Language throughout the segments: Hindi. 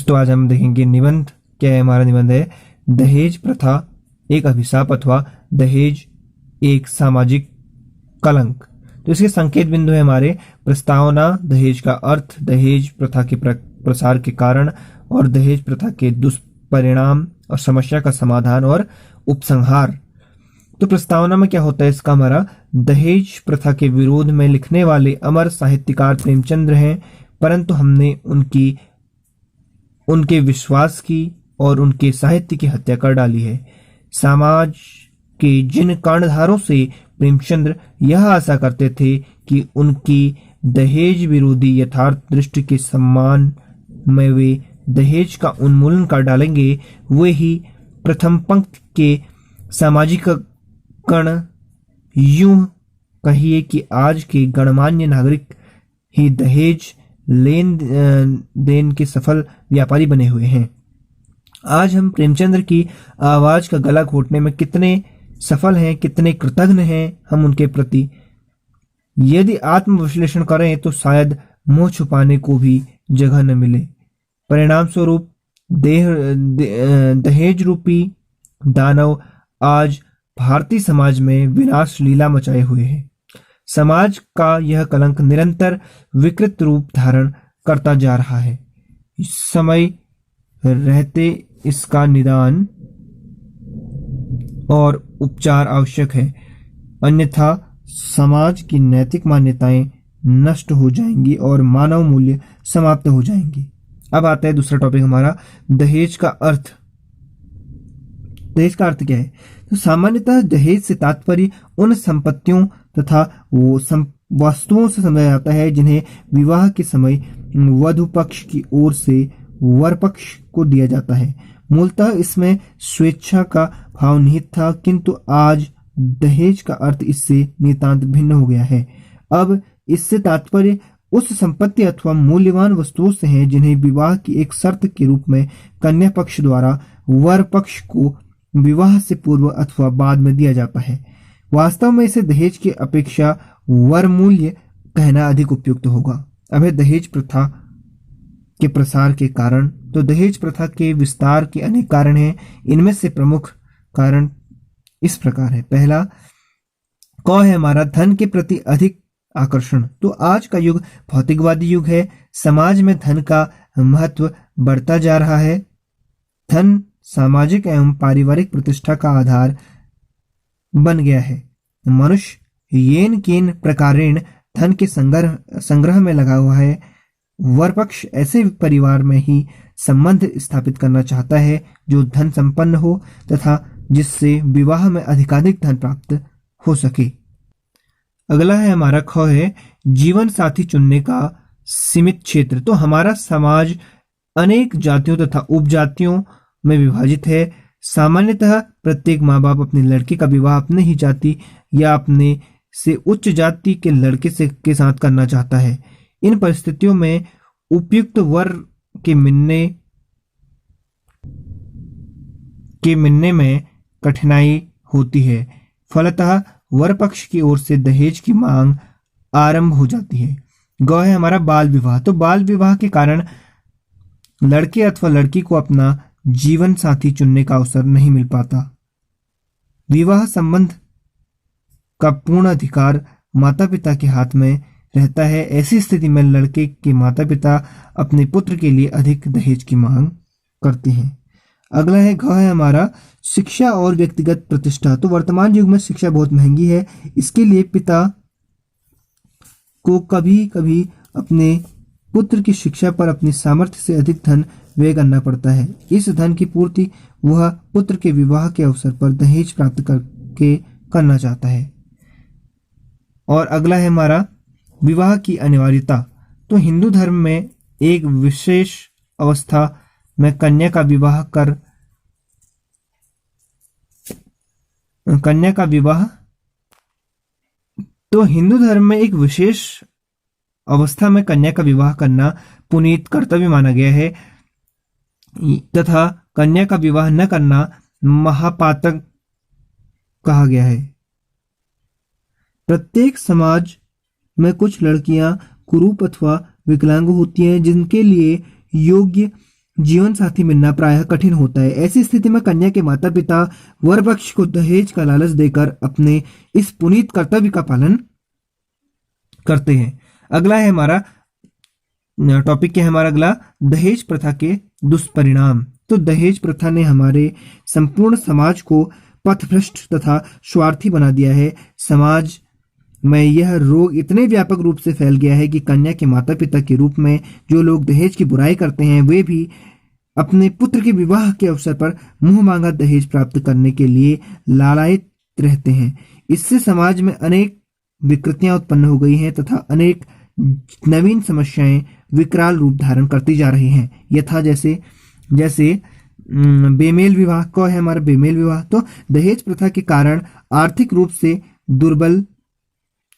दोस्तों आज हम देखेंगे निबंध। क्या है हमारा निबंध है दहेज प्रथा एक अभिशाप अथवा दहेज एक सामाजिक कलंक। तो इसके संकेत बिंदु है हमारे प्रस्तावना, दहेज का अर्थ, दहेज प्रथा के प्रसार के कारण और दहेज प्रथा के दुष्परिणाम और समस्या का समाधान और उपसंहार। तो प्रस्तावना में क्या होता है इसका हमारा, दहेज प्रथा के विरोध में लिखने वाले अमर साहित्यकार प्रेमचंद्र हैं, परंतु हमने उनके विश्वास की और उनके साहित्य की हत्या कर डाली है। समाज के जिन कर्णधारों से प्रेमचंद्र यह आशा करते थे कि उनकी दहेज विरोधी यथार्थ दृष्टि के सम्मान में वे दहेज का उन्मूलन कर डालेंगे, वे ही प्रथम पंक्ति के सामाजिक कण, यूं कहिए कि आज के गणमान्य नागरिक ही दहेज लेन देन के सफल व्यापारी बने हुए हैं। आज हम प्रेमचंद्र की आवाज का गला घोटने में कितने सफल हैं, कितने कृतज्ञ हैं हम उनके प्रति। यदि आत्मविश्लेषण करें तो शायद मुंह छुपाने को भी जगह न मिले। परिणाम स्वरूप दहेज रूपी दानव आज भारतीय समाज में विनाश लीला मचाए हुए है। समाज का यह कलंक निरंतर विकृत रूप धारण करता जा रहा है। समय रहते इसका निदान और उपचार आवश्यक है, अन्यथा समाज की नैतिक मान्यताएं नष्ट हो जाएंगी और मानव मूल्य समाप्त हो जाएंगे। अब आता है दूसरा टॉपिक हमारा, दहेज का अर्थ। दहेज का अर्थ क्या है? तो सामान्यतः दहेज से तात्पर्य उन संपत्तियों तथा वो वस्तुओं से समझा जाता है जिन्हें विवाह के समय वधु पक्ष की ओर से वर पक्ष को दिया जाता है। मूलतः इसमें स्वेच्छा का भाव निहित था, किंतु आज दहेज का अर्थ इससे नितांत भिन्न हो गया है। अब इससे तात्पर्य उस संपत्ति अथवा मूल्यवान वस्तुओं से है जिन्हें विवाह की एक शर्त के रूप में कन्या पक्ष द्वारा वर पक्ष को विवाह से पूर्व अथवा बाद में दिया जाता है। वास्तव में इसे दहेज की अपेक्षा वर मूल्य कहना अधिक उपयुक्त होगा। अब है दहेज प्रथा के प्रसार के कारण। तो दहेज प्रथा के विस्तार के अनेक कारण हैं। इनमें से प्रमुख कारण इस प्रकार है। पहला कौन है हमारा, धन के प्रति अधिक आकर्षण। तो आज का युग भौतिकवादी युग है। समाज में धन का महत्व बढ़ता जा रहा है। धन सामाजिक एवं पारिवारिक प्रतिष्ठा का आधार बन गया है। मनुष्य येन केन प्रकारेण धन के संग्रह में लगा हुआ है। वर पक्ष ऐसे परिवार में ही संबंध स्थापित करना चाहता है जो धन संपन्न हो तथा जिससे विवाह में अधिकाधिक धन प्राप्त हो सके। अगला है हमारा ख है जीवन साथी चुनने का सीमित क्षेत्र। तो हमारा समाज अनेक जातियों तथा उपजातियों में विभाजित है। सामान्यतः प्रत्येक माँ बाप अपनी लड़की का विवाह अपने ही जाति या अपने से उच्च जाति के लड़के के साथ करना चाहता है। इन परिस्थितियों में उपयुक्त वर के मिलने में कठिनाई होती है। फलतः वर पक्ष की ओर से दहेज की मांग आरंभ हो जाती है। ग है हमारा बाल विवाह। तो बाल विवाह के कारण लड़के अथवा लड़की को अपना जीवन साथी चुनने का अवसर नहीं मिल पाता। विवाह संबंध का पूर्ण अधिकार माता पिता के हाथ में रहता है। ऐसी स्थिति में लड़के के माता पिता अपने पुत्र के लिए अधिक दहेज की मांग करते हैं। अगला है घ है हमारा शिक्षा और व्यक्तिगत प्रतिष्ठा। तो वर्तमान युग में शिक्षा बहुत महंगी है। इसके लिए पिता को कभी कभी अपने पुत्र की शिक्षा पर अपनी सामर्थ्य से अधिक धन व्यय करना पड़ता है। इस धन की पूर्ति वह पुत्र के विवाह के अवसर पर दहेज प्राप्त करके करना चाहता है। और अगला है हमारा विवाह की अनिवार्यता। तो हिंदू धर्म में एक विशेष अवस्था में कन्या का विवाह तो हिंदू धर्म में एक विशेष अवस्था में कन्या का विवाह करना पुनीत कर्तव्य माना गया है तथा कन्या का विवाह न करना महापातक कहा गया है। प्रत्येक समाज में कुछ लड़कियां कुरूप अथवा विकलांग होती हैं जिनके लिए योग्य जीवन साथी मिलना प्रायः कठिन होता है। ऐसी स्थिति में कन्या के माता पिता वर पक्ष को दहेज का लालच देकर अपने इस पुनीत कर्तव्य का पालन करते हैं। अगला है हमारा टॉपिक क्या है हमारा अगला, दहेज प्रथा के दुष्परिणाम। तो दहेज प्रथा ने हमारे संपूर्ण समाज को पथभ्रष्ट तथा स्वार्थी बना दिया है। समाज में यह रोग इतने व्यापक रूप से फैल गया है कि कन्या के माता पिता के रूप में जो लोग दहेज की बुराई करते हैं वे भी अपने पुत्र के विवाह के अवसर पर मुंह मांगा दहेज प्राप्त करने के लिए लालायित रहते हैं। इससे समाज में अनेक विकृतियां उत्पन्न हो गई हैं तथा अनेक नवीन समस्याएं विकराल रूप धारण करती जा रही हैं। यथा जैसे बेमेल विवाह का है हमारा बेमेल विवाह। तो दहेज प्रथा के कारण आर्थिक रूप से दुर्बल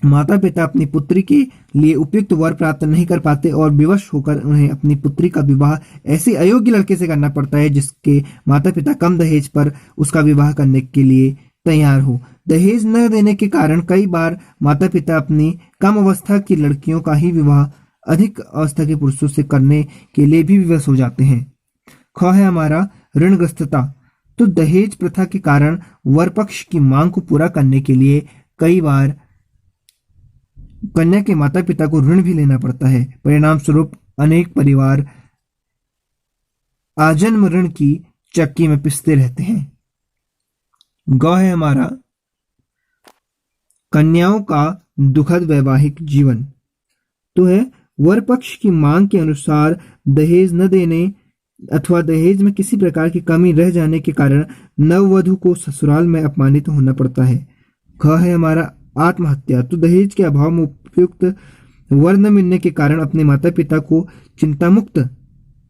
माता पिता अपनी पुत्री के लिए उपयुक्त वर प्राप्त नहीं कर पाते और विवश होकर उन्हें अपनी पुत्री का विवाह ऐसे अयोग्य लड़के से करना पड़ता है जिसके माता पिता कम दहेज पर उसका विवाह करने के लिए तैयार हो। दहेज न देने के कारण कई बार माता पिता अपनी कम अवस्था की लड़कियों का ही विवाह अधिक अवस्था के पुरुषों से करने के लिए भी विवश हो जाते हैं। ख है हमारा ऋणग्रस्तता। तो दहेज प्रथा के कारण वर पक्ष की मांग को पूरा करने के लिए कई बार कन्या के माता पिता को ऋण भी लेना पड़ता है। परिणाम स्वरूप अनेक परिवार आजन्म ऋण की चक्की में पिसते रहते हैं। ग है हमारा कन्याओं का दुखद वैवाहिक जीवन। तो है वर पक्ष की मांग के अनुसार दहेज न देने अथवा दहेज में किसी प्रकार की कमी रह जाने के कारण नववधु को ससुराल में अपमानित होना पड़ता है। ख है हमारा आत्महत्या। तो दहेज के अभाव में उपयुक्त वर न मिलने के कारण अपने माता पिता को चिंता मुक्त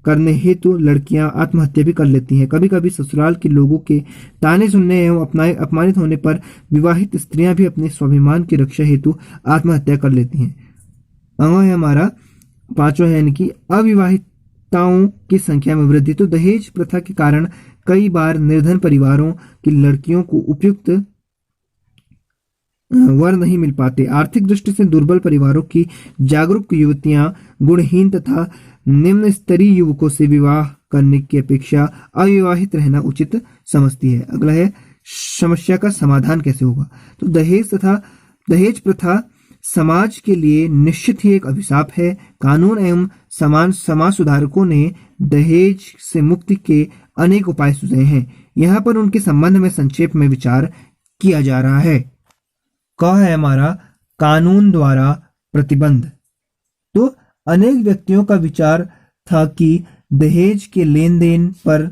करने हेतु लड़कियां आत्महत्या भी कर लेती हैं। कभी कभी ससुराल के लोगों के ताने सुनने एवं अपमानित होने पर विवाहित स्त्रियां भी अपने स्वाभिमान की रक्षा हेतु आत्महत्या कर लेती हैं। अंग है हमारा पांचवा है यानी कि अविवाहिताओं की संख्या में वृद्धि। तो दहेज प्रथा के कारण कई बार निर्धन परिवारों की लड़कियों को उपयुक्त वर नहीं मिल पाते। आर्थिक दृष्टि से दुर्बल परिवारों की जागरूक युवतियां गुणहीन तथा निम्न स्तरीय युवकों से विवाह करने की अपेक्षा अविवाहित रहना उचित समझती है। अगला है समस्या का समाधान कैसे होगा। तो दहेज प्रथा समाज के लिए निश्चित ही एक अभिशाप है। कानून एवं समाज सुधारकों ने दहेज से मुक्ति के अनेक उपाय सुझाए हैं। यहाँ पर उनके संबंध में संक्षेप में विचार किया जा रहा है। क है हमारा कानून द्वारा प्रतिबंध। तो अनेक व्यक्तियों का विचार था कि दहेज के लेन देन पर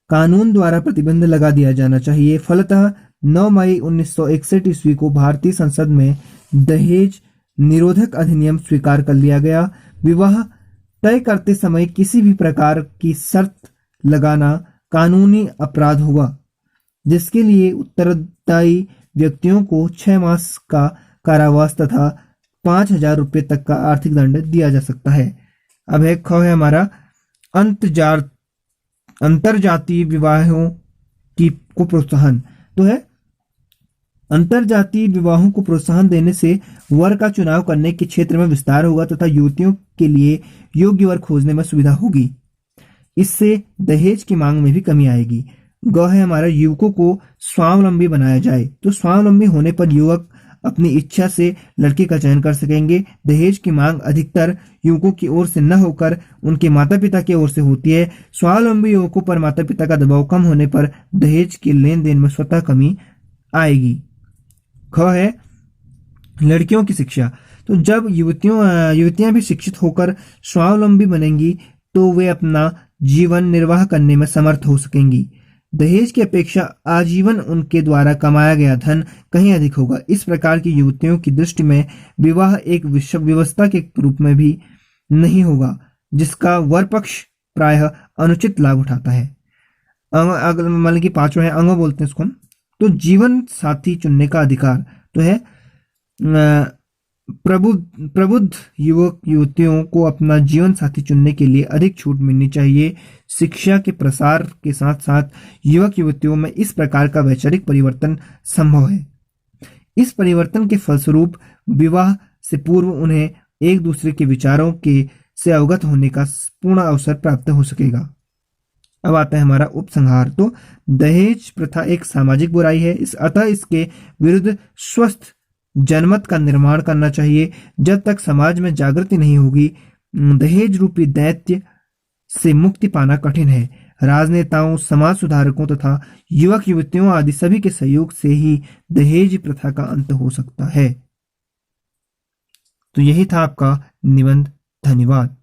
कानून द्वारा प्रतिबंध लगा दिया जाना चाहिए। फलतः 9 मई 1961 ईस्वी को भारतीय संसद में दहेज निरोधक अधिनियम स्वीकार कर लिया गया। विवाह तय करते समय किसी भी प्रकार की शर्त लगाना कानूनी अपराध हुआ, जिसके लिए उत्तरदायी व्यक्तियों को 6 मास का कारावास तथा 5,000 रुपये तक का आर्थिक दंड दिया जा सकता है। अब है ख है हमारा अंतरजातीय विवाहों को प्रोत्साहन। तो है अंतरजातीय विवाहों को प्रोत्साहन देने से वर का चुनाव करने के क्षेत्र में विस्तार होगा तथा युवतियों के लिए योग्य वर खोजने में सुविधा होगी। इससे दहेज की मांग में भी कमी आएगी। ग है हमारा युवकों को स्वावलंबी बनाया जाए। तो स्वावलंबी होने पर युवक अपनी इच्छा से लड़के का चयन कर सकेंगे। दहेज की मांग अधिकतर युवकों की ओर से न होकर उनके माता पिता की ओर से होती है। स्वावलंबी युवकों पर माता पिता का दबाव कम होने पर दहेज के लेन देन में स्वतः कमी आएगी। ख है लड़कियों की शिक्षा। तो जब युवतियां भी शिक्षित होकर स्वावलंबी बनेंगी तो वे अपना जीवन निर्वाह करने में समर्थ हो सकेंगी। दहेज की अपेक्षा आजीवन उनके द्वारा कमाया गया धन कहीं अधिक होगा। इस प्रकार की युवतियों की दृष्टि में विवाह एक व्यवस्था के रूप में भी नहीं होगा, जिसका वर पक्ष प्रायः अनुचित लाभ उठाता है। मतलब कि पांचवा है अंग बोलते हैं इसको। तो जीवन साथी चुनने का अधिकार। तो है प्रबुद्ध युवक युवतियों को अपना जीवन साथी चुनने के लिए अधिक छूट मिलनी चाहिए। शिक्षा के प्रसार के साथ साथ युवक युवतियों में इस प्रकार का वैचारिक परिवर्तन संभव है। इस परिवर्तन के फलस्वरूप विवाह से पूर्व उन्हें एक दूसरे के विचारों के से अवगत होने का पूर्ण अवसर प्राप्त हो सकेगा। अब आता है हमारा उपसंहार। तो दहेज प्रथा एक सामाजिक बुराई है, अतः इसके विरुद्ध स्वस्थ जनमत का निर्माण करना चाहिए। जब तक समाज में जागृति नहीं होगी, दहेज रूपी दैत्य से मुक्ति पाना कठिन है। राजनेताओं, समाज सुधारकों तथा युवक युवतियों आदि सभी के सहयोग से ही दहेज प्रथा का अंत हो सकता है। तो यही था आपका निबंध। धन्यवाद।